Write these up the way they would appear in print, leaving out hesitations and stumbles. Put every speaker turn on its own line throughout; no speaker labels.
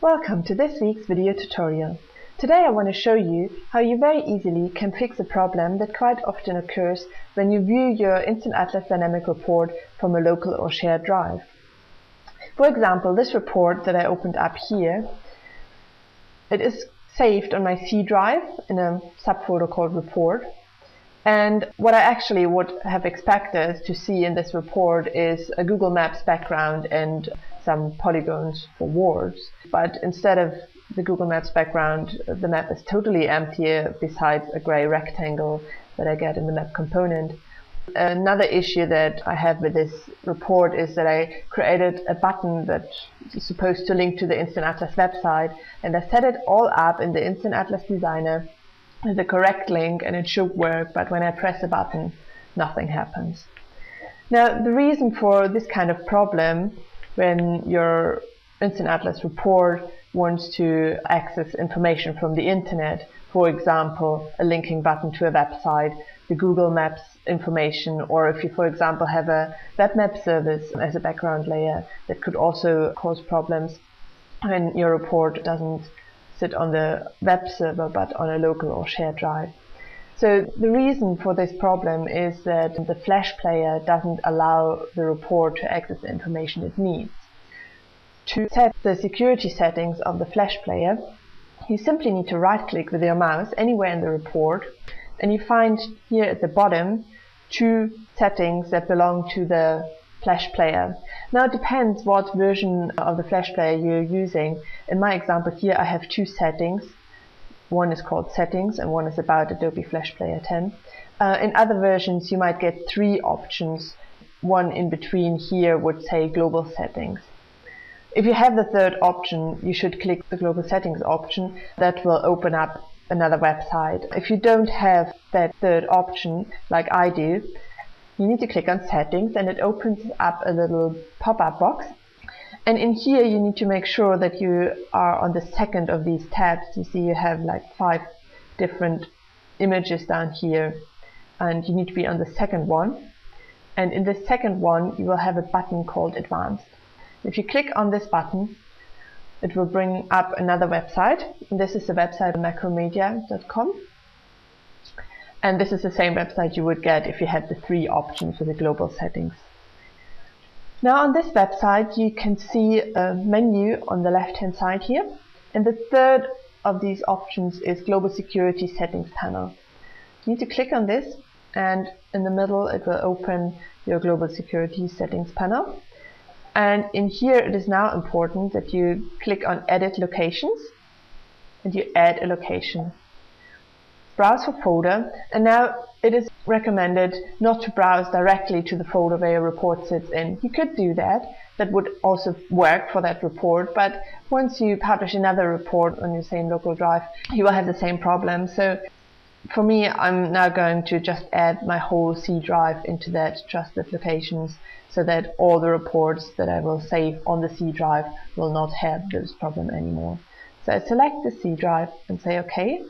Welcome to this week's video tutorial. Today I want to show you how you very easily can fix a problem that quite often occurs when you view your InstantAtlas dynamic report from a local or shared drive. For example, this report that I opened up here, it is saved on my C drive in a subfolder called report. And what I actually would have expected to see in this report is a Google Maps background and some polygons for words. But instead of the Google Maps background, the map is totally empty besides a gray rectangle that I get in the map component. Another issue that I have with this report is that I created a button that is supposed to link to the InstantAtlas website, and I set it all up in the InstantAtlas Designer with the correct link and it should work, but when I press a button, nothing happens. Now, the reason for this kind of problem when your InstantAtlas report wants to access information from the internet, for example, a linking button to a website, the Google Maps information, or if you, for example, have a web map service as a background layer, that could also cause problems when your report doesn't sit on the web server but on a local or shared drive. So the reason for this problem is that the Flash player doesn't allow the report to access the information it needs. To set the security settings of the Flash player, you simply need to right-click with your mouse anywhere in the report, and you find here at the bottom two settings that belong to the Flash player. Now it depends what version of the Flash player you're using. In my example here I have two settings. One is called Settings and one is about Adobe Flash Player 10. In other versions you might get three options. One in between here would say Global Settings. If you have the third option, you should click the Global Settings option. That will open up another website. If you don't have that third option, like I do, you need to click on Settings and it opens up a little pop-up box. And in here you need to make sure that you are on the second of these tabs. You see you have like 5 different images down here, and you need to be on the second one. And in the second one you will have a button called Advanced. If you click on this button, it will bring up another website. And this is the website macromedia.com. And this is the same website you would get if you had the 3 options with the global settings. Now on this website you can see a menu on the left hand side here, and the third of these options is Global Security Settings panel. You need to click on this, and in the middle it will open your Global Security Settings panel. And in here it is now important that you click on Edit Locations and you add a location. Browse for folder, and now it is recommended not to browse directly to the folder where your report sits in. You could do that, that would also work for that report, but once you publish another report on your same local drive, you will have the same problem. So for me, I'm now going to just add my whole C drive into that trusted locations, so that all the reports that I will save on the C drive will not have this problem anymore. So I select the C drive and say OK.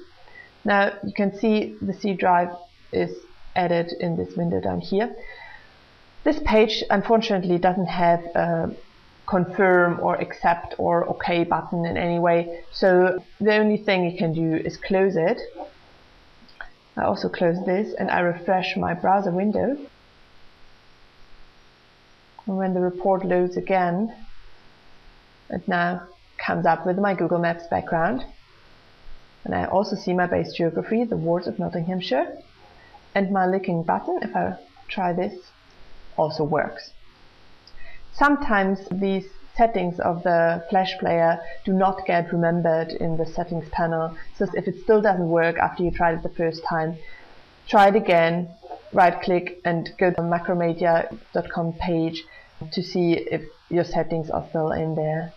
Now you can see the C drive is added in this window down here. This page unfortunately doesn't have a confirm or accept or OK button in any way, so the only thing you can do is close it. I also close this and I refresh my browser window. And when the report loads again, it now comes up with my Google Maps background. And I also see my base geography, the wards of Nottinghamshire. And my linking button, if I try this, also works. Sometimes these settings of the Flash player do not get remembered in the settings panel. So if it still doesn't work after you tried it the first time, try it again, right click and go to the macromedia.com page to see if your settings are still in there.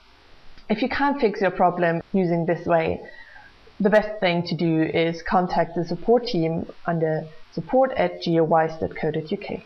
If you can't fix your problem using this way, the best thing to do is contact the support team under support@geowise.co.uk.